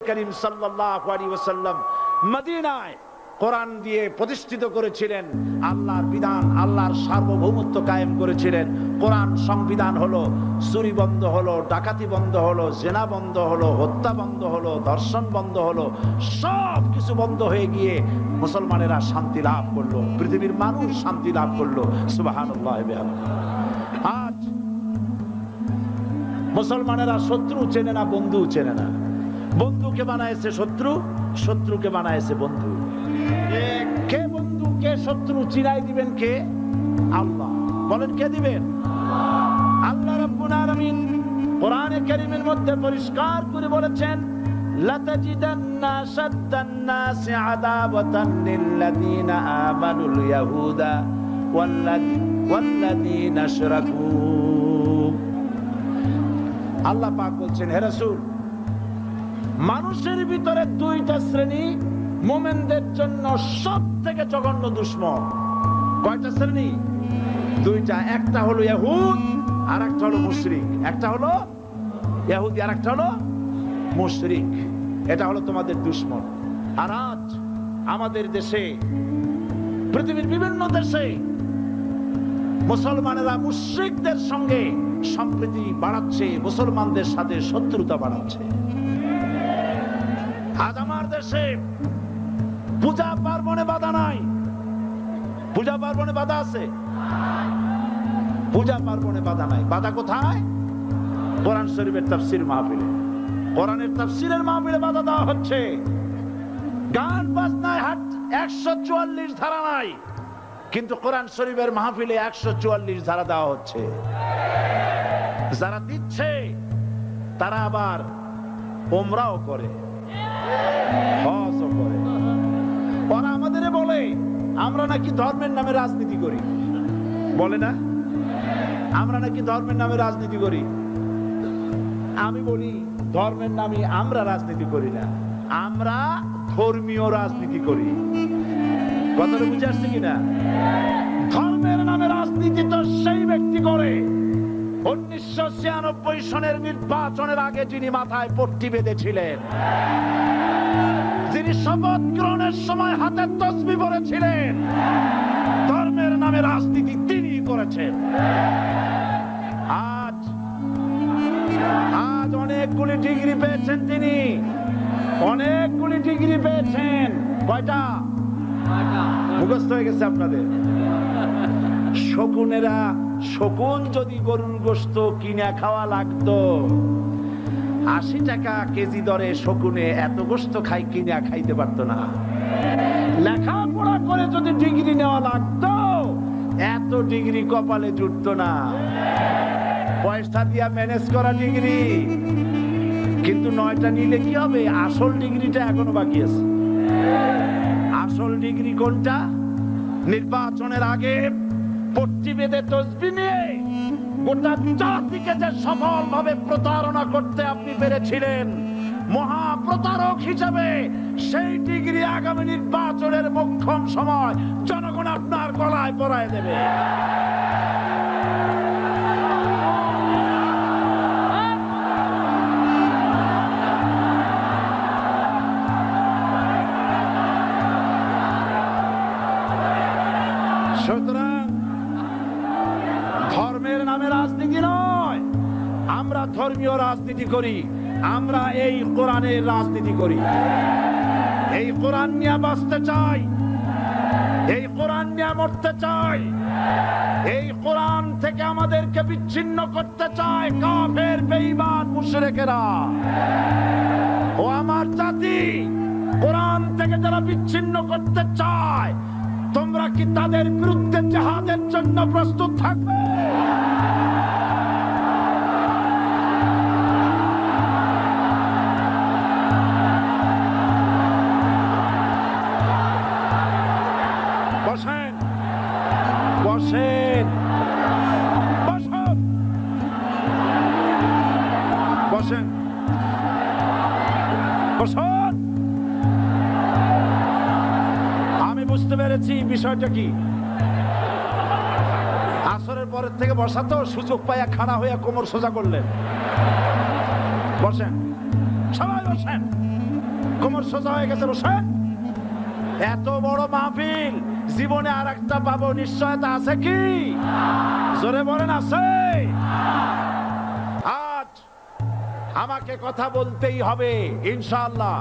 করিম সাল্লাল্লাহু আলাইহি ওয়াসাল্লাম মদিনায় কোরআন দিয়ে প্রতিষ্ঠিত করেছিলেন, আল্লাহর বিধান, আল্লাহর সার্বভৌমত্ব কায়েম করেছিলেন। কোরআন সংবিধান হলো, চুরি বন্ধ হলো, ডাকাতি বন্ধ হলো, জেনা বন্ধ হলো, হত্যা বন্ধ হলো, ধর্ষণ বন্ধ হলো, সব কিছু বন্ধ হয়ে গিয়ে মুসলমানেরা শান্তি লাভ করলো, পৃথিবীর মানুষ শান্তি লাভ করলো। সুবহানাল্লাহ। আজ মুসলমানেরা শত্রু চেনে না, বন্ধু চেনে না। বন্ধুকে বানাইছে শত্রু, শত্রুকে বানাইছে বন্ধু। কে বন্ধু কে শত্রু চিনাই দিবেন কে? আল্লাহ। বলেন কে দিবেন? আল্লাহ রাব্বুল আলামিন কোরআনে কারীমের মধ্যে পরিষ্কার করে বলেছেন, লাতাজিদান্না শাদ্দান নাসি আদাওয়াতান লিল্লাযীনা আমানুল ইয়াহুদা ওয়াল্লাযীনা আশরাকু। আল্লাহ পাক বলছেন, হে রাসূল, মানুষের ভিতরে দুইটা শ্রেণী মুমিনদের জন্য সবথেকে জঘন্য দুশমন। কয়টা শ্রেণী? দুইটা। একটা হলো ইহুদ আর একটা হলো মুশরিক। একটা হলো ইহুদি আর একটা হলো মুশরিক। এটা হলো তোমাদের দুশমন। আর আজ আমাদের দেশে, পৃথিবীর বিভিন্ন দেশে মুসলমানেরা মুশরিকদের সঙ্গে সম্প্রীতি বাড়াচ্ছে, মুসলমানদের সাথে শত্রুতা বাড়াচ্ছে। আজ আমার দেশে পূজা পার্বণে বাধা নাই। পূজা পার্বণে বাধা আছে? পূজা পার্বণে বাধা নাই। বাধা কোথায়? কোরআন শরীফের তাফসীর মাহফিলে। কোরআনের তাফসীরের মাহফিলে বাধা দেওয়া হচ্ছে। গান বাজনায় 144 ধারা নাই, কিন্তু কোরআন শরীফের মাহফিলে 144 ধারা দেওয়া হচ্ছে। যারা দিচ্ছে তারা আবার ওমরাও করে, হজও করে। ওরা আমাদের বলে আমরা নাকি ধর্মের নামে রাজনীতি করি। বলে না? আমরা নাকি ধর্মের নামে রাজনীতি করি। আমি বলি, ধর্মের নামে আমরা রাজনীতি করি না, আমরা ধর্মীয় রাজনীতি করি। কথাটা বুঝে আসছে কিনা? ধর্মের নামে রাজনীতি তো সেই ব্যক্তি করে 1996 সনের নির্বাচনের আগে যিনি মাথায় পট্টি বেঁধেছিলেন, যিনি শপথ গ্রহণের সময় হাতে তসবিহ পরেছিলেন। ধর্মের নামে রাজনীতি তিনি করেছেন। আজ অনেকগুলি ডিগ্রি পেয়েছেন তিনি, অনেকগুলি ডিগ্রি পেয়েছেন। কয়টা? মুখস্থ হয়ে গেছে আপনাদের। শকুনেরা, শকুন যদি গরুর গোশত কিনে খাওয়া লাগতো, 80 টাকা কেজি দরে শকুনে এত গোশত কিনে খাইতে পারতো না। লেখাপড়া করে যদি ডিগ্রি নেওয়া লাগতো, এত ডিগ্রি কপালে জুটতো না। পয়সা দিয়া ম্যানেজ করা ডিগ্রি, কিন্তু 9টা নিলে কি হবে? আসল ডিগ্রিটা এখনো বাকি আছে। আসল ডিগ্রি কোনটা? নির্বাচনের আগে পট্টি বেঁধে তসবিহ নিয়ে গোটা জাতিকে যে সফলভাবে প্রতারণা করতে আপনি পেরেছিলেন, মহা প্রতারক হিসেবে সেই ডিগ্রি আগামী নির্বাচনের মোক্ষম সময় জনগণ আপনার গলায় পরায় দেবে। সুতরাং ধর্মের নামে রাজনীতি নয়, আমরা ধর্মীয় রাজনীতি করি। আমরা এই কোরআনের রাজনীতি করি। এই কোরআন নিয়ে বাঁচতে চাই, এই কোরআন নিয়ে মরতে চাই। এই কোরআন থেকে আমাদেরকে বিচ্ছিন্ন করতে চায় কাফের, বেঈমান, মুশরিকেরা। ও আমার জাতি, কোরআন থেকে যারা বিচ্ছিন্ন করতে চায়, তোমরা কি তাদের বিরুদ্ধে জিহাদের জন্য প্রস্তুত থাকবে? বসেন, বসেন, বসেন, বসেন, বসেন। আমি বুঝতে পেরেছি বিষয়টা কি। আসরের পরের থেকে বসা তো, সুযোগ পাইয়া খাড়া হইয়া কোমর সোজা করলেন। বসেন, সবাই বসেন। কোমর সোজা হয়ে গেছে, বসেন। এত বড় মাহফিল, জীবনে আর একটা পাবো নিশ্চয়তা আছে কি? জোরে বলেন, আছে? আজ আমাকে কথা বলতেই হবে ইনশাআল্লাহ,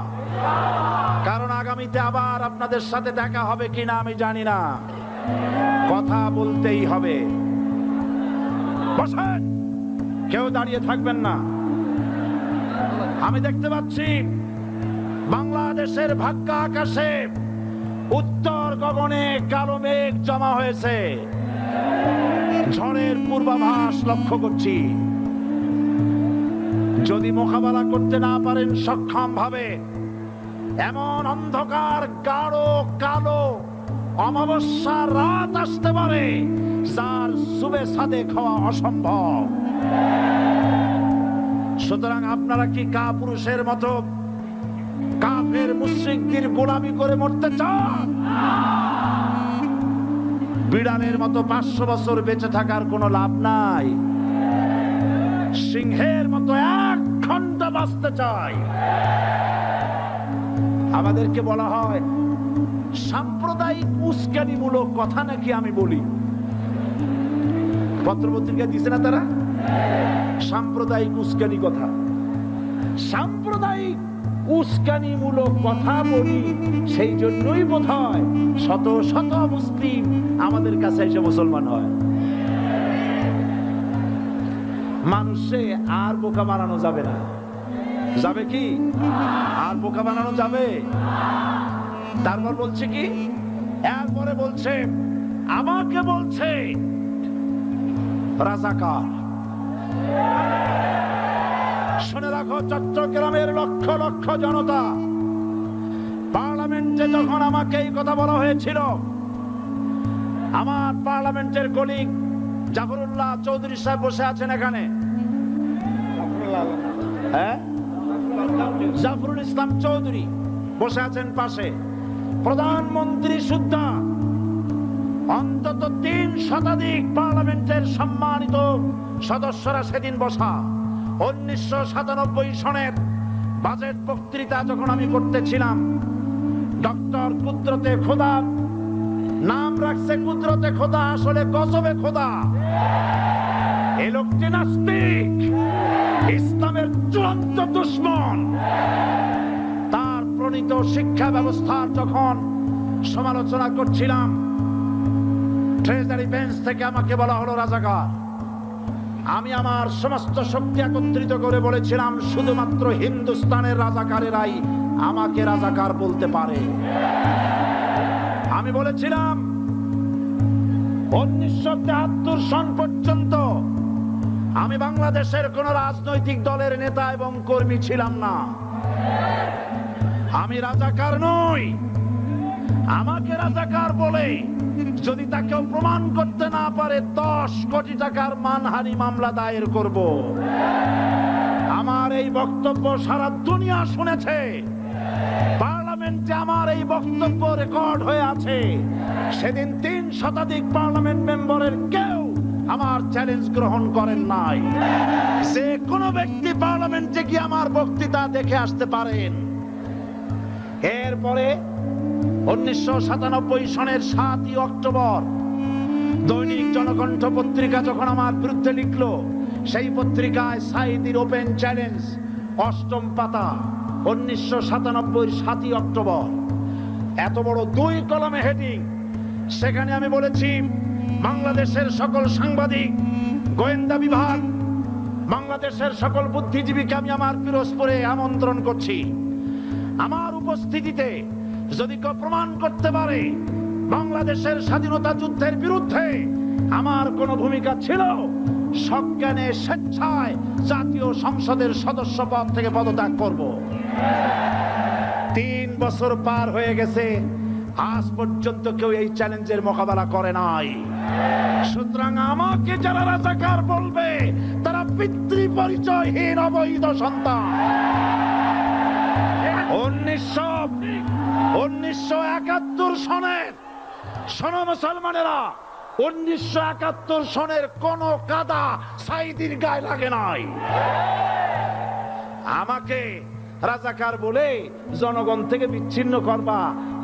কারণ আগামীতে আবার আপনাদের সাথে দেখা হবে কিনা আমি জানি না। কথা বলতেই হবে। বসেন, কেউ দাঁড়িয়ে থাকবেন না। আমি দেখতে পাচ্ছি বাংলাদেশের ভাগ্য আকাশে উত্তর গগনে কালো মেঘ জমা হয়েছে, ঝড়ের পূর্বাভাস লক্ষ্য করছি। যদি মোকাবেলা করতে না পারেন সক্ষম ভাবে, এমন অন্ধকার গাঢ় কালো অমাবস্যা রাত আসতে পারে যার সুবে সাদেক হওয়া অসম্ভব। সুতরাং আপনারা কি কাপুরুষের মতো কাফের মুশরিকদের গোলামি করে মরতে চান? বিড়ালের মতো 500 বছর বেঁচে থাকার কোনো লাভ নাই। সিংহের মতো 1 ঘন্টা বাঁচতে চাই। আমাদেরকে বলা হয় সাম্প্রদায়িক উস্কানিমূলক কথা নাকি আমি বলি। পত্রপত্রিকা দিছে না তারা? সাম্প্রদায়িক উস্কানি কথা, সাম্প্রদায়িক উস্কানিমূলক কথা বলি। সেই জন্যই বোধহয় শত শত মুসলিম আমাদের কাছে এসে মুসলমান হয়। মানুষে আর বোকা বানানো যাবে না। যাবে কি? আর বোকা বানানো যাবে? তারপর বলছে কি? এরপরে বলছে, আমাকে বলছে রাজাকার। শুনে রাখো চট্টগ্রামের লক্ষ লক্ষ জনতা, পার্লামেন্টে যখন আমাকে এই কথা বলা হয়েছিল, আমার পার্লামেন্টের কলিগ জাফরুল্লাহ চৌধুরী সাহেব বসে আছেন এখানে, জাফরুল ইসলাম চৌধুরী বসে আছেন পাশে, প্রধানমন্ত্রী সুদ্ধা, অন্তত 3 শতাধিক পার্লামেন্টের সম্মানিত সদস্যরা সেদিন বসা। 1997 সনের বাজেট বক্তৃতা যখন আমি করতেছিলাম, ডক্টর কুদরতে খোদা, নাম রাখছে কুদরতে খোদা, আসলে গজবে খোদা। এই লোকটি নাস্তিক, ইসলামের চূড়ান্ত দুশমন। তার প্রণীত শিক্ষা ব্যবস্থার যখন সমালোচনা করছিলাম, ট্রেজারি বেঞ্চ থেকে আমাকে বলা হলো রাজাকার। আমি আমার সমস্ত শক্তি একত্রিত করে বলেছিলাম, শুধুমাত্র হিন্দুস্তানের রাজাকারেরাই আমাকে রাজাকার বলতে পারে। আমি বলেছিলাম 1973 সন পর্যন্ত আমি বাংলাদেশের কোন রাজনৈতিক দলের নেতা এবং কর্মী ছিলাম না। আমি রাজাকার নই। আমাকে রাজাকার বলে যদি তাকেও প্রমাণ করতে না পারে, 10 কোটি টাকার মানহানি মামলা দায়ের করব। আমার এই বক্তব্য সারা দুনিয়া শুনেছে। পার্লামেন্টে আমার এই বক্তব্য রেকর্ড হয়ে আছে। সেদিন 3 শতাধিক পার্লামেন্ট মেম্বারের কেউ আমার চ্যালেঞ্জ গ্রহণ করেন নাই। যে কোনো ব্যক্তি পার্লামেন্টে গিয়ে আমার বক্তৃতা দেখে আসতে পারেন। এরপরে 1997 সনের 7ই অক্টোবর দৈনিক জনকণ্ঠ পত্রিকা যখন আমার বিরুদ্ধে লিখলো, সেই পত্রিকায় সাইদির ওপেন চ্যালেঞ্জ 8ম পাতা, 1997 7ই অক্টোবর, এত বড় 2 কলমে হেডিং। সেখানে আমি বলেছি, বাংলাদেশের সকল সাংবাদিক, গোয়েন্দা বিভাগ, বাংলাদেশের সকল বুদ্ধিজীবীকে আমি আমার পিরোজপুরে আমন্ত্রণ করছি। আমার উপস্থিতিতে যদি কেউ প্রমাণ করতে পারে বাংলাদেশের স্বাধীনতা যুদ্ধের বিরুদ্ধে আমার কোনো ভূমিকা ছিল, সজ্ঞানে স্বেচ্ছায় জাতীয় সংসদের সদস্য পদ থেকে পদত্যাগ করব। 3 বছর পার হয়ে গেছে, আজ পর্যন্ত কেউ এই চ্যালেঞ্জের মোকাবেলা করে নাই। সুতরাং আমাকে যারা রাজাকার বলবে, তারা পিতৃ পরিচয়হীন অবৈধ সন্তান। 1971 সনের, শোনো মুসলমানেরা, 1971 সনের কোন কাদা সাইদির গায়ে লাগে নাই। আমাকে রাজাকার বলে জনগণ থেকে বিচ্ছিন্ন করবা,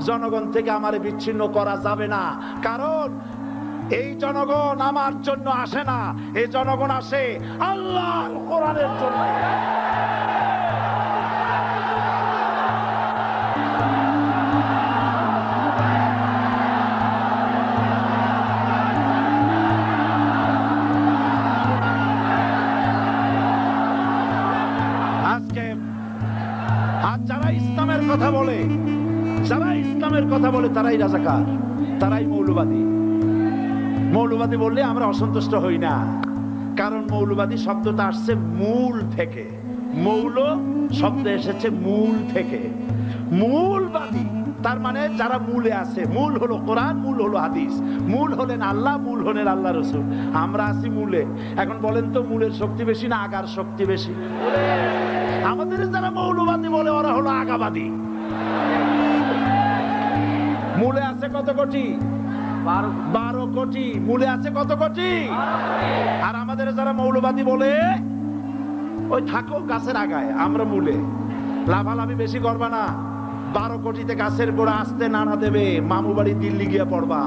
জনগণ থেকে আমারে বিচ্ছিন্ন করা যাবে না, কারণ এই জনগণ আমার জন্য আসে না, এই জনগণ আসে আল্লাহর কোরআনের জন্য। যারা ইসলামের কথা বলে, যারা ইসলামের কথা বলে তারাই রাজাকার, তারাই মৌলবাদী। মৌলবাদী বললে আমরা অসন্তুষ্ট হই না, কারণ মৌলবাদী শব্দটা আসছে মূল থেকে। মৌল শব্দ এসেছে মূল থেকে। মূলবাদী তার মানে যারা মূলে আছে। মূল হলো কোরআন, মূল হলো হাদিস, মূল হলেন আল্লাহ, মূল হলেন আল্লাহ রসুল। আমরা আছি মূলে। এখন বলেন তো মূলের শক্তি বেশি না আগার শক্তি বেশি? আমাদের যারা মৌলবাদী বলে ওরা হলো আগাবাদী। মূলে আছে কত কোটি? 12 কোটি। মূলে আছে কত কোটি? আর আমাদের যারা মৌলবাদী বলে ওই থাকো গাছের আগায়, আমরা মূলে। লাভালাভি বেশি করবা না, 12 কোটিতে গাছের গোড়া আসতে নানা দেবে, মামু বাড়ি দিল্লি গিয়ে পড়বা,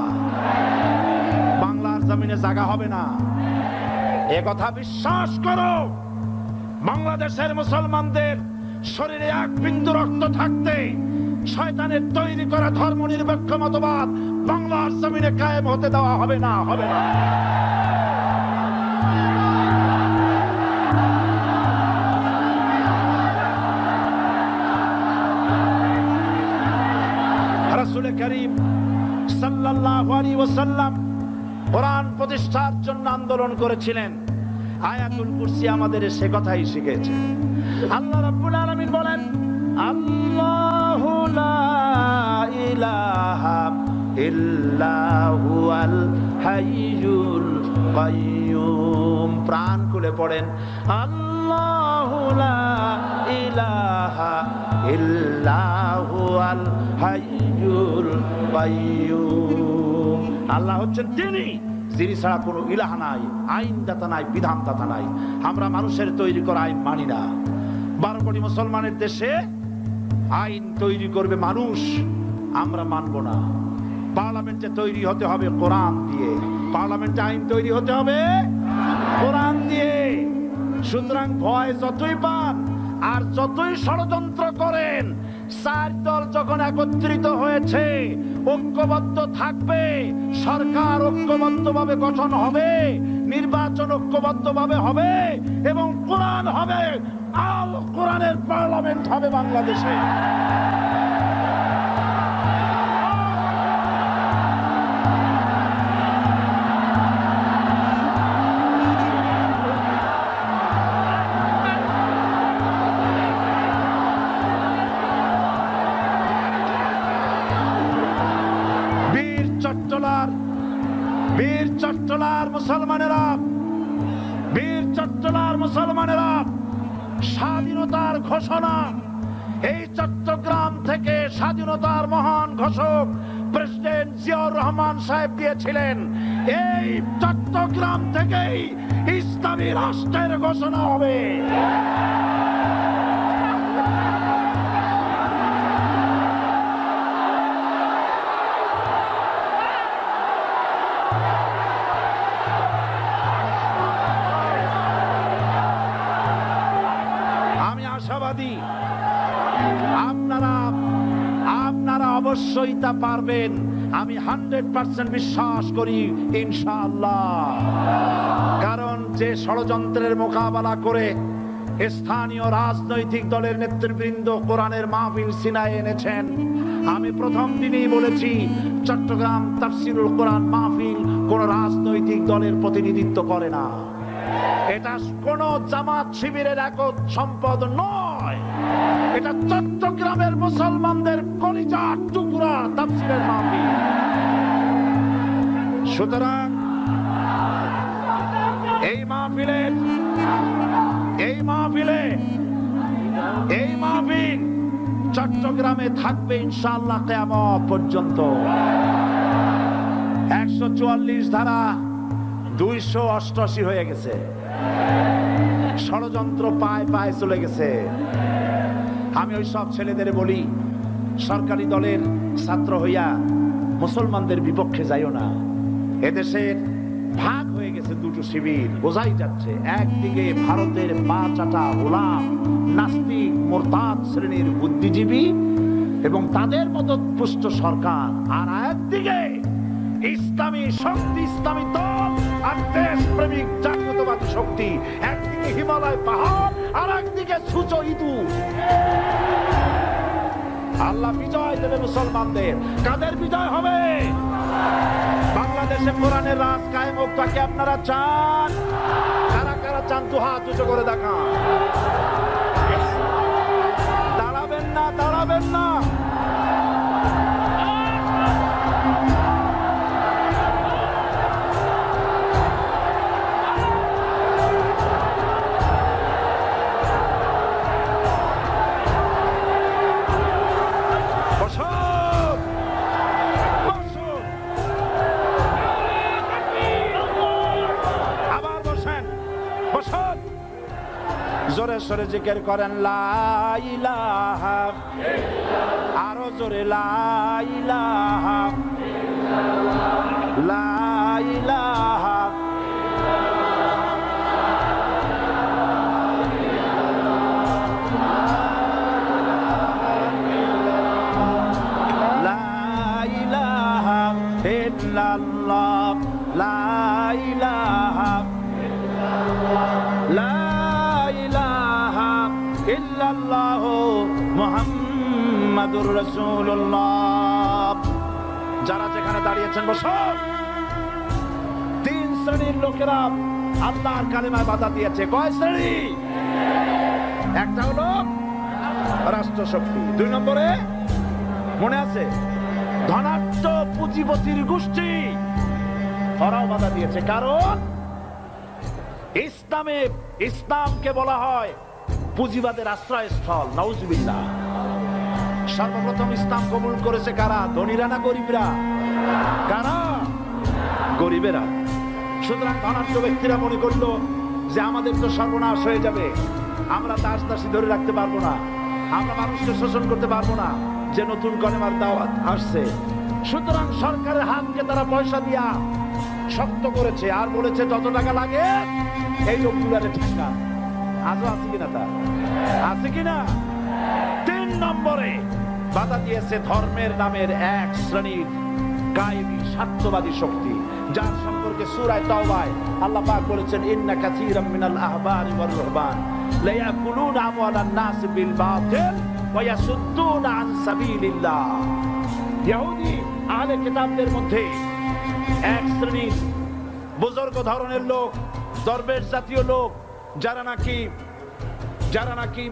বাংলার জমিনে জায়গা হবে না। এ কথা বিশ্বাস করো। বাংলাদেশের মুসলমানদের শরীরে এক বিন্দু রক্ত থাকতে শয়তানের তৈরি করা ধর্ম নিরপেক্ষ মতবাদ বাংলার জমিনে কায়েম হতে দেওয়া হবে না, হবে না। রাসূল করিম সাল্লাল্লাহু আলাইহি ওয়াসাল্লাম কোরআন প্রতিষ্ঠার জন্য আন্দোলন করেছিলেন। আয়াতুল কুরসি আমাদের সে কথাই শিখেছে। আল্লাহ রাব্বুল আলামিন বলেন, আল্লাহু লা ইলাহা ইল্লা হুয়াল হাইয়ুল কাইয়্যুম। প্রাণ খুলে পড়েন, আল্লাহু লা ইলাহা ইল্লা হুয়াল হাইয়ুল কাইয়্যুম। আল্লাহ হচ্ছেন তিনি যিনি ছাড়া কোনো ইলাহ নাই, আইনদাতা নাই, বিধানদাতা নাই। আমরা মানুষের তৈরি করা আইন মানি না। 12 কোটি মুসলমানের দেশে আইন তৈরি করবে মানুষ, আমরা মানব না। পার্লামেন্টে তৈরি হতে হবে কোরআন দিয়ে, পার্লামেন্টে আইন তৈরি হতে হবে কোরআন দিয়ে। সুতরাং ভয় যতই পান আর যতই ষড়যন্ত্র করেন, 4 দল যখন একত্রিত হয়েছে, ঐক্যবদ্ধ থাকবে, সরকার ঐক্যবদ্ধভাবে গঠন হবে, নির্বাচন ঐক্যবদ্ধভাবে হবে এবং কোরআন হবে, আল কোরআনের পার্লামেন্ট হবে বাংলাদেশে। বীর চট্টলার মুসলমানেরা, বীর চট্টলার মুসলমানেরা স্বাধীনতার ঘোষণা এই চট্টগ্রাম থেকে স্বাধীনতার মহান ঘোষক প্রেসিডেন্ট জিয়াউর রহমান সাহেব দিয়েছিলেন। এই চট্টগ্রাম থেকেই ইসলামী রাষ্ট্রের ঘোষণা হবে। আপনারা অবশ্যই তা পারবেন, আমি 100% বিশ্বাস করি ইনশাআল্লাহ। কারণ যে ষড়যন্ত্রের মোকাবেলা করে স্থানীয় রাজনৈতিক দলের নেতৃবৃন্দ কোরআনের মাহফিল সিনায় এনেছেন, আমি প্রথম দিনই বলেছি চট্টগ্রাম তাফসীরুল কোরআন মাহফিল কোন রাজনৈতিক দলের প্রতিনিধিত্ব করে না। এটা কোন জামাত শিবিরের একক সম্পদ নয়, এটা চট্টগ্রামের মুসলমানদের কলিজার টুকরা তাফসীরের মাহফিল। সুতরাং এই মাহফিল চট্টগ্রামে থাকবে ইনশাআল্লাহ কিয়ামত পর্যন্ত। 144 ধারা 288 হয়ে গেছে, ষড়যন্ত্র পায় পায় চলে গেছে। আমি ওই সব ছেলেদের বলি, সরকারি দলের ছাত্র হইয়া মুসলমানদের বিপক্ষে যাইও না। এদেশের ভাগ হয়ে গেছে দুটো শিবির, বোঝাই যাচ্ছে। একদিকে ভারতের পা চাটা গোলাম নাস্তিক মোরতাদ শ্রেণীর বুদ্ধিজীবী এবং তাদের মদতপুষ্ট সরকার, আর একদিকে ইসলামী শক্তি, ইসলামী দল আর দেশপ্রেমিক জাতীয়তাবাদী শক্তি। একদিকে হিমালয় পাহাড় আর একদিকে সূচো ইঁদুর। আল্লাহ বিজয় দেবে মুসলমানদের। কাদের বিজয় হবে? বাংলাদেশে কোরআনের রাজ কায়েম হোক, তাকে আপনারা চান? কারা কারা চান তো হাত উঁচু করে দেখান। দাঁড়াবেন না, দাঁড়াবেন না। জোরে সরে জিকির করেন লা ইলাহা, আরো জোরে লা ইলাহা, লা ইলাহা। লা ইলাহা ইল্লাল্লাহ, লা ইলাহা ইল্লাল্লাহ, ইল্লাল্লাহু মুহাম্মাদুর রাসূলুল্লাহ। যারা যেখানে দাঁড়িয়েছেন বসুন। তিন শ্রেণীর লোকেরা আল্লাহর কালেমায় বাধা দিয়েছে। কয় শ্রেণী? একটা হলো রাষ্ট্রশক্তি, দুই নম্বরে মনে আছে ধনাঢ্য পুঁজিপতির গোষ্ঠী, ওরাও বাধা দিয়েছে। কারণ ইসলামকে বলা হয় পুঁজিবাদের আশ্রয়স্থল। নাউজুবিল্লাহ। সর্বপ্রথম ইসলাম কবুল করেছে কারা? ধনীরা না গরিবরা? কারা? গরিবেরা। সুতরাং ধনাঢ্য ব্যক্তিরা মনে করলো যে আমাদের তো সর্বনাশ হয়ে যাবে, আমরা দাস দাসী ধরে রাখতে পারবো না, আমরা মানুষকে শোষণ করতে পারবো না, যে নতুন কলেমার দাওয়াত আসছে। সুতরাং সরকারের হাতকে তারা পয়সা দিয়া শক্ত করেছে আর বলেছে যত টাকা লাগে এই লোকগুলারে ঠেকা। আজও আছে কিনা? তা আছে কিনা? তিন নম্বরে বাধা দিয়েছে ধর্মের নামের এক শ্রেণীর গায়েবী স্বার্থবাদী শক্তি, যার সম্পর্কে সূরা তাওবায় আল্লাহ পাক বলেছেন ইন্না কাসীরাম মিনাল আহবারি ওয়ার রুহবান লা ইয়াকুলুনা আমওয়ালান নাস বিল বাতিল ওয়া ইয়াসুদ্দুনা আন সাবিলিল্লাহ। ইহুদি আহলে কিতাবদের মধ্যে এক শ্রেণীর বুজুর্গ ধরনের লোক, দরবেশ জাতীয় লোক, যারা নাকি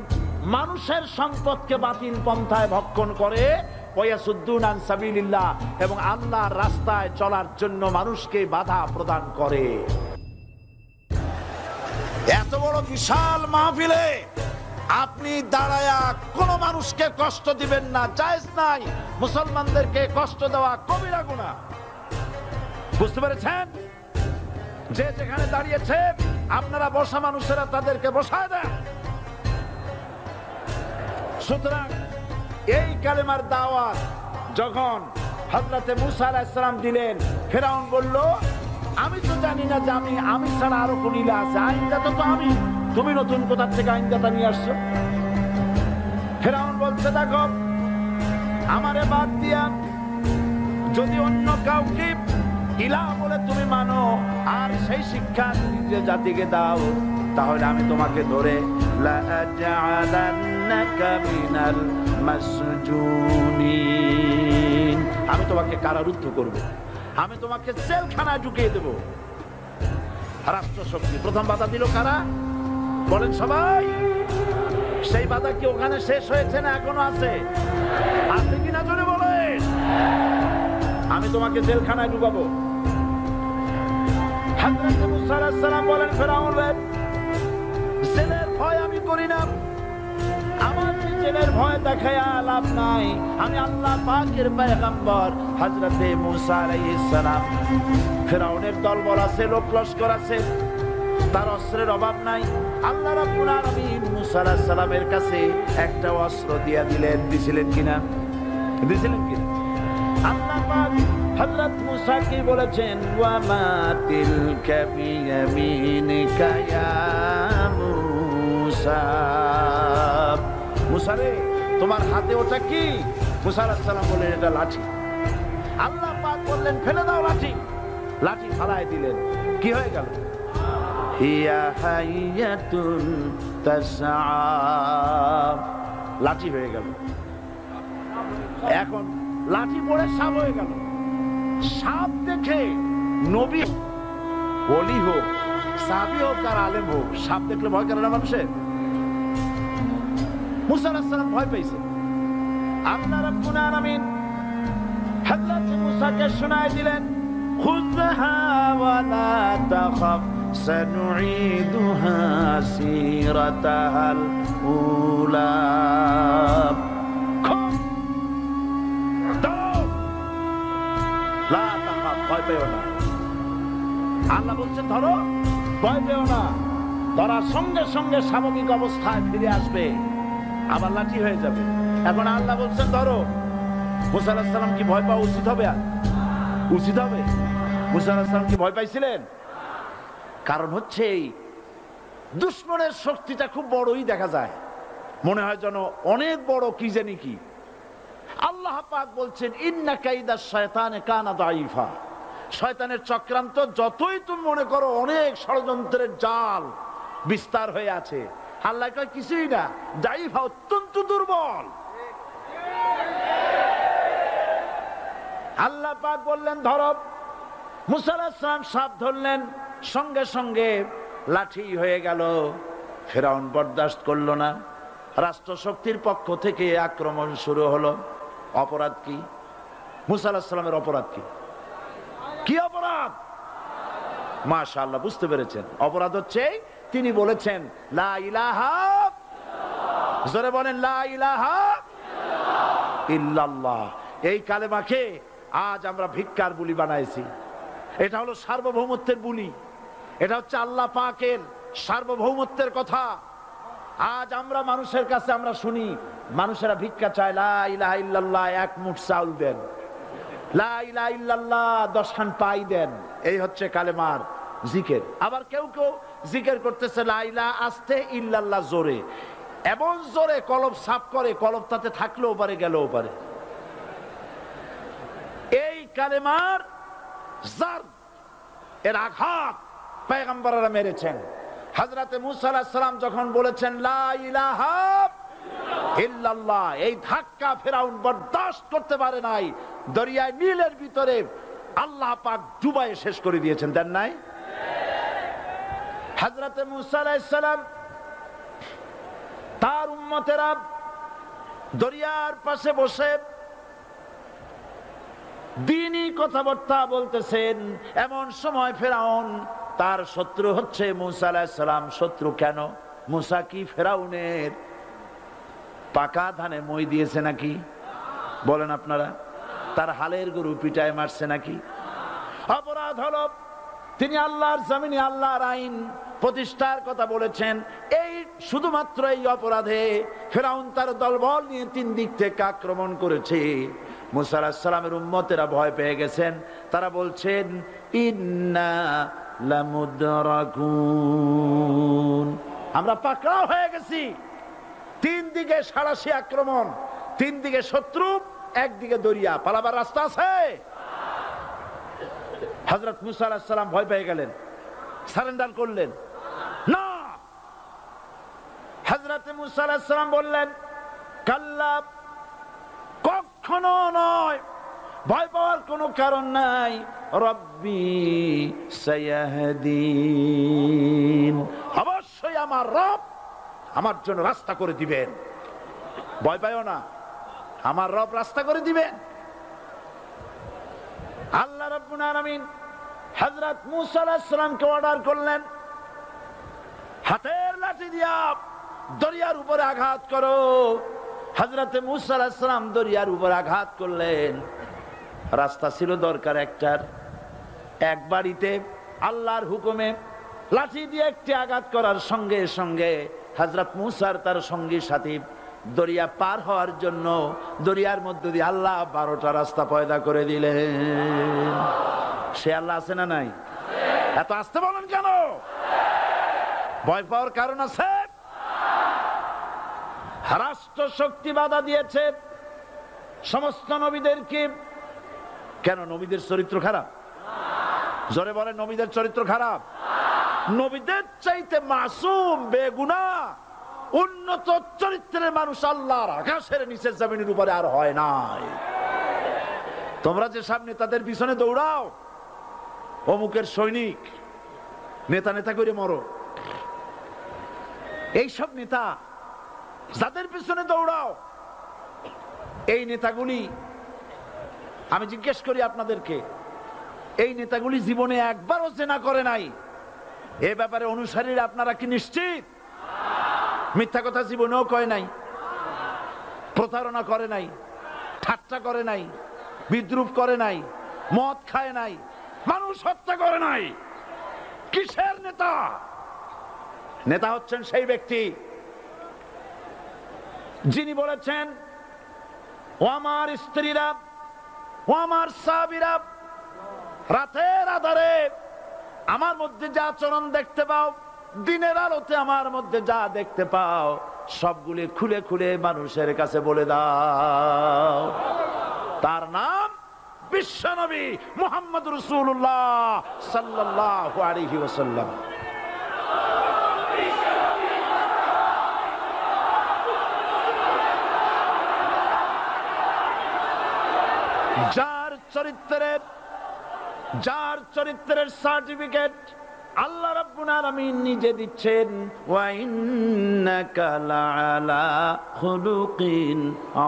মানুষের সম্পদকে বাতিল পন্থায় ভক্ষণ করে, ওয়াসুদ্দুনা আন সাবিলিল্লাহ, এবং আল্লাহর রাস্তায় চলার জন্য মানুষকে বাধা প্রদান করে। এত বড় বিশাল মাহফিলে আপনি দাঁড়ায়া কোন মানুষকে কষ্ট দিবেন না, জায়েজ নাই। মুসলমানদেরকে কষ্ট দেওয়া কবিরা গুনাহ। বুঝতে পেরেছেন? যে যেখানে দাঁড়িয়েছে আপনারা বসা মানুষেরা তাদেরকে বসায় দেন। সুতরাং এই কালেমার দাওয়াত যখন হযরতে মুসা আলাইহিস সালাম দিলেন, ফেরাউন বলল আমি তো জানি না যে আমি ছাড়া আরো কোন ইলাহ আছে, আইনদাতা তো আমি, তুমি নতুন কোথা থেকে আইনদাতা নিয়ে আসছো? ফেরাউন বলছে দেখো, আমারে বাদ দিয়া যদি অন্য কাউকে ইলাহ বলে তুমি মানো আর সেই শিক্ষা নিজের জাতিকে দাও, তাহলে আমি তোমাকে ধরে আমি তোমাকে কারারুদ্ধ করব, আমি তোমাকে জেলখানায় ঢুকিয়ে দেব। রাষ্ট্রশক্তি প্রথম বাধা দিল কারা? বলেন সবাই। সেই বাধা কি ওখানে শেষ হয়েছে না এখনো আছে? আছে কিনা জোরে বলেন। আমি তোমাকে জেলখানায় ঢুকাবো। হযরত মুসা আলাইহিস সালাম বলেন ফেরাউন রে, জেলের ভয় আমি করি না, আমার জেলের ভয় দেখায়া লাভ নাই, আমি আল্লাহ পাকের পয়গম্বর হযরতে মুসা আলাইহিস সালাম। ফেরাউনের দলবল আছে, লোক লস্কর আছে, তার অস্ত্রের অভাব নাই। আল্লাহ রাব্বুল আলামিন মুসা আলাইহিস সালামের কাছে একটা অস্ত্র দিয়া দিলেন। দিছিলেন কিনা? দিছিলেন কিনা? আল্লাহ পাক হযরত মুসাকে বলেছেন, ওয়া মা তিলকা বিয়ামিনিকা ইয়া মুসা। মুসা রে, তোমার হাতে ওটা কি? মুসা আলাইহিস সালাম বললেন, এটা লাঠি। আল্লাহ পাক বললেন, ফেলে দাও লাঠি। লাঠি ফালায় দিলেন। কি হয়ে গেল? হিয়া হাইয়াতুন তাসআ, লাঠি হয়ে গেল। এখন লাঠি পড়ে সাপ হয়ে গেল। সাপ দেখে নবী ওলি হোক, সাহাবী হোক আর আলেম হোক, সাপ দেখলে ভয় করে না মানুষের? মুসা আলাইহিস সালাম ভয় পেয়েছে। আল্লাহ রাব্বুল আলামিন হযরত মুসাকে শোনায় দিলেন, খুযহা ওয়া লা তাখাফ সানুঈদুহা সিরাতাহাল উলা। লা তাখাফ, ভয় পেও না। আল্লাহ বলছেন ধরো, ভয় পেও না। ধরার সঙ্গে সঙ্গে স্বাভাবিক অবস্থায় ফিরে আসবে, আবার লাঠি হয়ে যাবে। এখন আল্লাহ বলছেন ধরো। মুসা আলাইহিস সালাম কি ভয় পাওয়া উচিত হবে? আর উচিত হবে? মুসা আলাইহিস সালাম কি ভয় পাইছিলেন? কারণ হচ্ছে এই দুশমনের শক্তিটা খুব বড়ই দেখা যায়, মনে হয় যেন অনেক বড়, কি জানি কি। আল্লাহ পাক বলছেন, ইন্না কাইদা শায়তানে কানা দাঈফা। শয়তানের চক্রান্ত যতই তুমি মনে করো অনেক ষড়যন্ত্রের জাল বিস্তার হয়ে আছে, আল্লাহ কয় কিছুই না, দাঈফা, অত্যন্ত দুর্বল। আল্লাহ পাক বললেন ধরো। মুসা আলাইহিস সালাম সাপ ধরলেন, সঙ্গে সঙ্গে লাঠি হয়ে গেল। ফেরাউন বরদাস্ত করল না। রাষ্ট্রশক্তির পক্ষ থেকে আক্রমণ শুরু হলো। অপরাধ কি? মুসা আলাইহিস সালামের অপরাধ কি? কি অপরাধ? মাশাআল্লাহ, বুঝতে পেরেছেন। অপরাধ হচ্ছে তিনি বলেছেন লা ইলাহা, জোরে বলেন লা ইলাহা ইল্লাল্লাহ। এই কালেমাকে আজ আমরা ভিক্ষার বুলি বানাইছি। এটা হলো সার্বভৌমত্বের বুলি। এটা হচ্ছে আল্লাহ পাকের সার্বভৌমত্বের কথা। আজ আমরা মানুষের কাছে আমরা শুনি, মানুষেরা ভিক্ষা চায়, লা ইলাহা ইল্লাল্লাহ, এক মুঠ চাউল দেন, লা ইলাহা ইল্লাল্লাহ 10 খান পাই দেন। এই হচ্ছে কালেমার জিকির। আবার কেউ কেউ জিকির করতেছে লা ইলাহা আস্তে, ইল্লাল্লাহ জোরে। এমন জোরে কলব সাফ করে, কলব তাতে থাকলেও পারে, গেলেও পারে। এই কালেমার জার, এর আঘাত পয়গম্বররা মেরেছেন। হযরতে মুসা আলাইহিস সালাম যখন বলেছেন লা ইলাহা ইল্লাল্লাহ, এই ধাক্কা ফেরাউন বরদাস্ত করতে পারে নাই। দরিয়ায় নীলের ভিতরে আল্লাহ পাক ডুবাইয়ে শেষ করে দিয়েছেন, দেন নাই? হযরতে মুসা আলাইহিস সালাম তার উম্মতেরা দরিয়ার পাশে বসে দ্বীনি কথাবার্তা বলতেছেন। এমন সময় ফেরাউন, তার শত্রু হচ্ছে মুসা আলাইহিস সালাম। শত্রু কেন? মুসা কি ফেরাউনের পাকা ধানে মই দিয়েছে নাকি? বলেন আপনারা। তার হালের গরু পিটায় মারছে নাকি? অপরাধ হলো তিনি আল্লাহর জমিনে আল্লাহর আইন প্রতিষ্ঠার কথা বলেছেন। এই শুধুমাত্র এই অপরাধে ফেরাউন তার দলবল নিয়ে 3 দিক থেকে আক্রমণ করেছে। মুসা আলাইহিস সালামের উম্মতেরা ভয় পেয়ে গেছেন। তারা বলছেন ইন্না লামুদরাকুন, আমরা পাকড়াও হয়ে গেছি। 3 দিকে সাড়াশি আক্রমণ, 3 দিকে শত্রু, একদিকে দরিয়া, পালাবার রাস্তা আছে? হযরত মুসা আলাইহিস সালাম ভয় পেয়ে গেলেন, সারেন্ডার করলেন না। হযরত মুসা আলাইহিস সালাম বললেন কাল্লা, কখনো নয়, ভয় পাওয়ার কোনো কারণ নাই। রব্বি সায়াহদিন, অবশ্যই আমার রব আমার জন্য রাস্তা করে দিবেন। ভয় পাইও না, আমার রব রাস্তা করে দিবেন। আল্লাহ রাব্বুল আলামিন হযরত মুসা আলাইহিস সালামকে অর্ডার করলেন, হাতের লাঠি দিয়া দরিয়ার উপরে আঘাত করো। হযরতে মুসা আলাইহিস সালাম দরিয়ার উপর আঘাত করলেন। রাস্তা ছিল দরকার একটার। এক বাড়িতে আল্লাহর হুকুমে লাঠি দিয়ে একটি আঘাত করার সঙ্গে সঙ্গে হযরত মুসার তার সঙ্গী সাথী দরিয়া পার হওয়ার জন্য দরিয়ার মধ্যে দিয়ে আল্লাহ 12টা রাস্তা পয়দা করে দিলেন। সে আল্লাহ আছে না নাই? এত আসতে বলেন কেন? ভয় পাওয়ার কারণ আছে? রাষ্ট্র শক্তি বাধা দিয়েছে সমস্ত নবীদেরকে। কেন? নবীদের চরিত্র খারাপ? জোরে বলে, নবীদের চরিত্র খারাপ? নবীদের চাইতে মাসুম বেগুনাহ উন্নত চরিত্রের মানুষ আল্লাহর আকাশের নিচের জমিনের উপরে আর হয় নাই। তোমরা যে সামনে তাদের পিছনে দৌড়াও, অমুকের সৈনিক, নেতা নেতা করে মরো, এইসব নেতা যাদের পিছনে দৌড়াও, এই নেতাগুলি, আমি জিজ্ঞেস করি আপনাদেরকে, এই নেতাগুলি জীবনে একবারও জেনা করে নাই? এ ব্যাপারে অনুসারীরা আপনারা কি নিশ্চিত? মিথ্যা কথা জীবনেও কয় নাই, প্রতারণা করে নাই, ঠাট্টা করে নাই, বিদ্রুপ করে নাই, মদ খায় নাই, মানুষ হত্যা করে নাই। কিসের নেতা? নেতা হচ্ছেন সেই ব্যক্তি যিনি বলেছেন, ও আমার স্ত্রীরা, ও আমার সাহাবীরা, রাতের আধারে আমার মধ্যে যা আচরণ দেখতে পাও, দিনের আলোতে আমার মধ্যে যা দেখতে পাও, সবগুলি খুলে খুলে মানুষের কাছে বলে দাও। তার নাম বিশ্বনবী মুহাম্মদ রাসূলুল্লাহ সাল্লাল্লাহু আলাইহি ওয়াসাল্লাম। যার চরিত্রের সার্টিফিকেট আল্লাহ রাব্বুল আলামিন নিজে দিচ্ছেন, ওয়া ইন্নাকা লাআলা খুলুকিন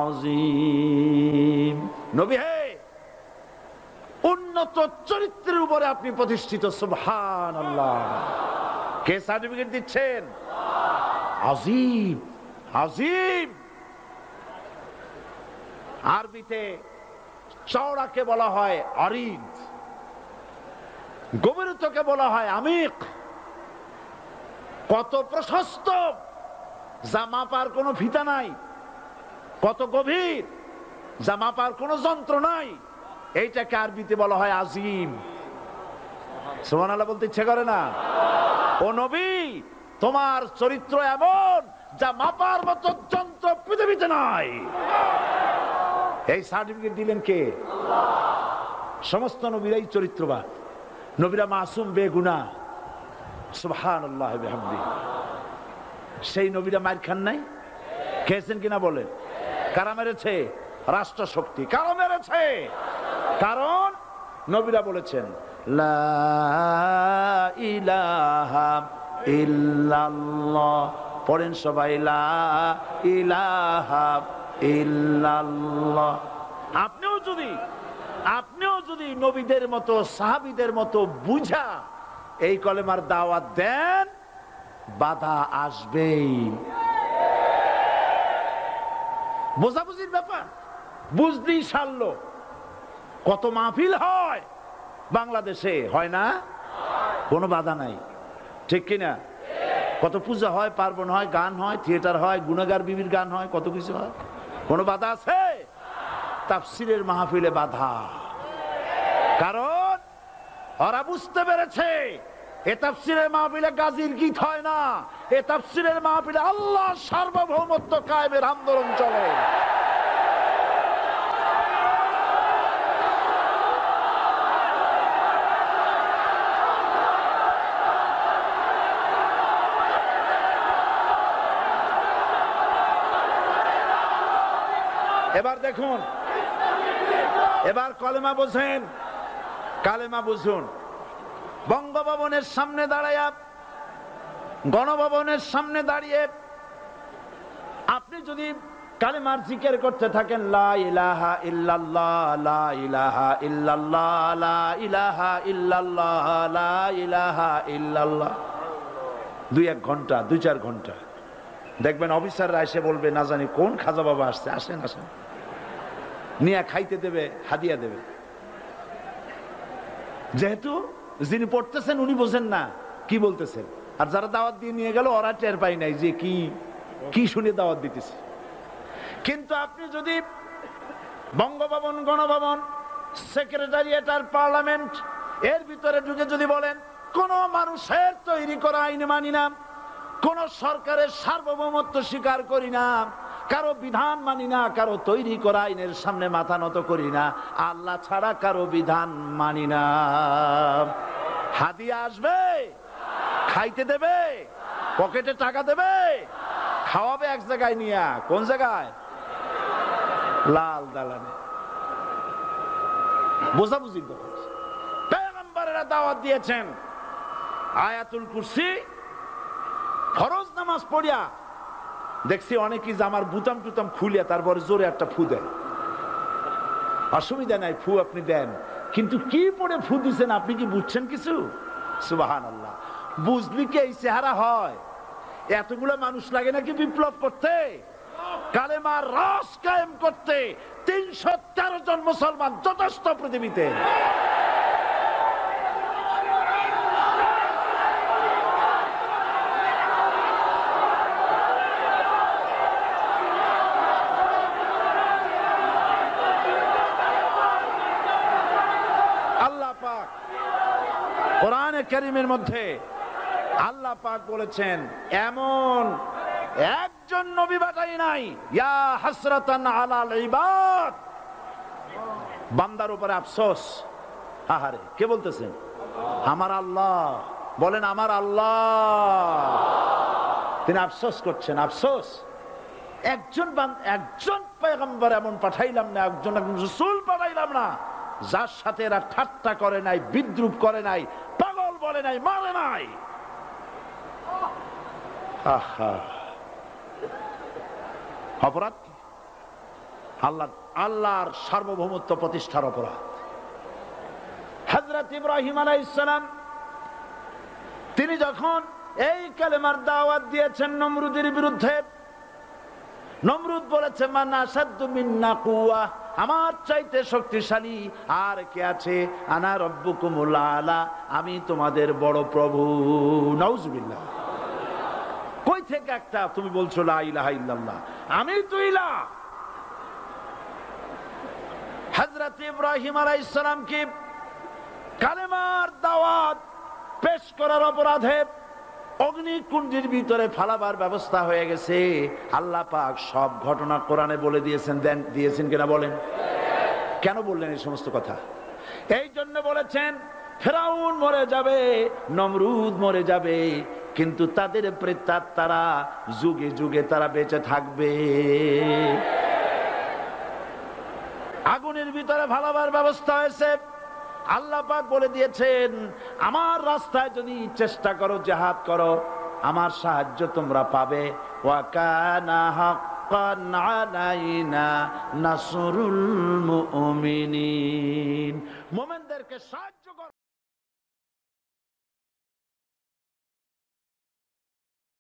আযীম। নবী হে, উন্নত চরিত্রের উপরে আপনি প্রতিষ্ঠিত। সুবহানাল্লাহ। কে সার্টিফিকেট দিচ্ছেন? আযীম, আযীম। আরবিতে চওড়াকে বলা হয় আরিদ, গভীরতাকে বলা হয় আমিক। কত প্রশস্ত, যা মাপার কোনো ফিতা নাই, কত গভীর, যা মাপার কোনো যন্ত্র নাই, এইটাকে আরবিতে বলা হয় আজিম। সুবহানাল্লাহ বলতে ইচ্ছে করে না? ও নবী, তোমার চরিত্র এমন যা মাপার মতো যন্ত্র পৃথিবীতে নাই। এই সার্টিফিকেট দিলেন কে? সমস্ত নবীরাই চরিত্রবান, নবীরা মাসুম বেগুনাহ। সুবহানাল্লাহ বিহামদিহি। সেই নবীরা মার খান নাই? খেয়েছেন কিনা বলেন? কারা মেরেছে? রাষ্ট্র শক্তি। কারা মেরেছে? কারণ নবীরা বলেছেন লা ইলাহা ইল্লাল্লাহ। পড়েন সবাই, লা ইলাহা ইল্লাল্লাহ। আপনিও যদি নবীদের মতো, সাহাবীদের মতো বুঝা এই কলেমার দাওয়াত দেন, বাধা আসবেই। বোঝাবুঝির ব্যাপার, বুঝতেই সারলো। কত মাহফিল হয় বাংলাদেশে, হয় না? কোনো বাধা নাই, ঠিক কিনা? কত পূজা হয়, পার্বণ হয়, গান হয়, থিয়েটার হয়, গুনাহগার বিবির গান হয়, কত কিছু হয়। কোনো বাধা আছে? তাফসীরের মাহফিলে বাধা। কারণ ওরা বুঝতে পেরেছে এ তাফসীরের মাহফিলে গাজীর গীত হয় না, এ তাফসীরের মাহফিলে আল্লাহ সার্বভৌমত্ব কায়েমের আন্দোলন চলে। এবার দেখুন, এবার কলেমা বোঝেন, কালেমা বুঝুন। বঙ্গভবনের সামনে দাঁড়ায়া, গণভবনের সামনে দাঁড়িয়ে আপনি যদি কালেমার জিকির করতে থাকেন, লা ইলাহা ইল্লাল্লাহ, লা ইলাহা ইল্লাল্লাহ, লা ইলাহা ইল্লাল্লাহ, লা ইলাহা ইল্লাল্লাহ, 2-1 ঘন্টা, 2-4 ঘন্টা, দেখবেন অফিসাররা এসে বলবে, না জানি কোন খাজা বাবা আসছে, আসেন আসেন, নিয়ে খাইতে দেবে, হাদিয়া দেবে। যেহেতু যিনি পড়তেছেন উনি বোঝেন না, কি বলতেছেন। আর যারা দাওয়াত দিয়ে নিয়ে গেল ওরা টের পাই নাই যে কি কি শুনে দাওয়াত দিতেছে। কিন্তু আপনি যদি বঙ্গভবন, গণভবন, সেক্রেটারিয়েট আর পার্লামেন্ট এর ভিতরে ঢুকে যদি বলেন কোন মানুষের তৈরি করা আইন মানি না, কোন সরকারের সার্বভৌমত্ব স্বীকার করি না, কারো বিধান মানি না, কারো তৈরি করা আইনের সামনে মাথা নত করি না, আল্লাহ ছাড়া কারো বিধান মানি না, হাদিয়া আসবে, খাইতে দেবে, পকেটে টাকা দেবে, খাওয়াবে এক জায়গায় নিয়ে। কোন জায়গায়? লাল দালানে। বোঝাবুঝি পয়গম্বরেরা দাওয়াত দিয়েছেন আয়াতুল কুরসি ফরজ নামাজ পড়িয়া। দেখছি অনেকেই জামার বুতাম টুতাম খুলিয়া তারপরে জোরে একটা ফু দেয়। অসুবিধা নাই, ফু আপনি দেন, কিন্তু কি পড়ে ফু দিচ্ছেন আপনি কি বুঝছেন কিছু? সুবহানাল্লাহ। বুঝলি কি এই চেহারা হয়? এতগুলো মানুষ লাগে নাকি বিপ্লব করতে, কালেমার রস কায়েম করতে? 313 জন মুসলমান যথেষ্ট পৃথিবীতে। আল্লাহ পাক কোরআনে কারীমের মধ্যে আল্লাহ পাক বলেছেন এমন একজন নবী পাঠাই নাই। ইয়া হাসরাতান আলাল ইবাদ, বান্দার উপরে আফসোস। আহারে, কে বলতেছেন? আমার আল্লাহ। বলেন আমার আল্লাহ। তিনি আফসোস করছেন। আফসোস, একজন পয়গম্বর এমন পাঠাইলাম না, একজন রাসূল পাঠাইলাম না যার সাথে এরা ঠাট্টা করে নাই, বিদ্রুপ করে নাই, পাগল বলে নাই, মারে নাই। আহা, অপরাধ কি? আল্লাহর সার্বভৌমত্ব প্রতিষ্ঠার অপরাধ। হযরত ইব্রাহিম আলাইহিস সালাম তিনি যখন এই কালেমার দাওয়াত দিয়েছেন নমরুদের বিরুদ্ধে, নমরুদ বলেছে মান আশাদ্দু মিন্না কুওয়া, আমার চাইতে শক্তিশালী আর কে আছে? আনা রব্বুকুমুল আলা, আমি তোমাদের বড় প্রভু। নাউজুবিল্লাহ। কই থেকে একটা তুমি বলছো লা ইলাহা ইল্লাল্লাহ, আমি তো ইলাহ। হযরত ইব্রাহিম আলাইহিস সালাম কি কালেমার দাওয়াত পেশ করার অপরাধে অগ্নিকুণ্ডের ভিতরে ফালাবার ব্যবস্থা হয়ে গেছে। আল্লাহ পাক সব ঘটনা কোরআনে বলে দিয়েছেন কিনা বলেন? কেন বললেন এই সমস্ত কথা? এই জন্য বলেছেন ফেরাউন মরে যাবে, নমরুদ মরে যাবে, কিন্তু তাদের প্রেতাত্মারা যুগে যুগে তারা বেঁচে থাকবে। আগুনের ভিতরে ফালাবার ব্যবস্থা হয়েছে। আল্লাহ পাক বলে দিয়েছেন আমার রাস্তায় যদি চেষ্টা করো, জিহাদ করো, আমার সাহায্য তোমরা পাবে। ওয়া কানা হাক্কান আলাইনা নাসরুল মুমিনিন, মুমিনদেরকে সাহায্য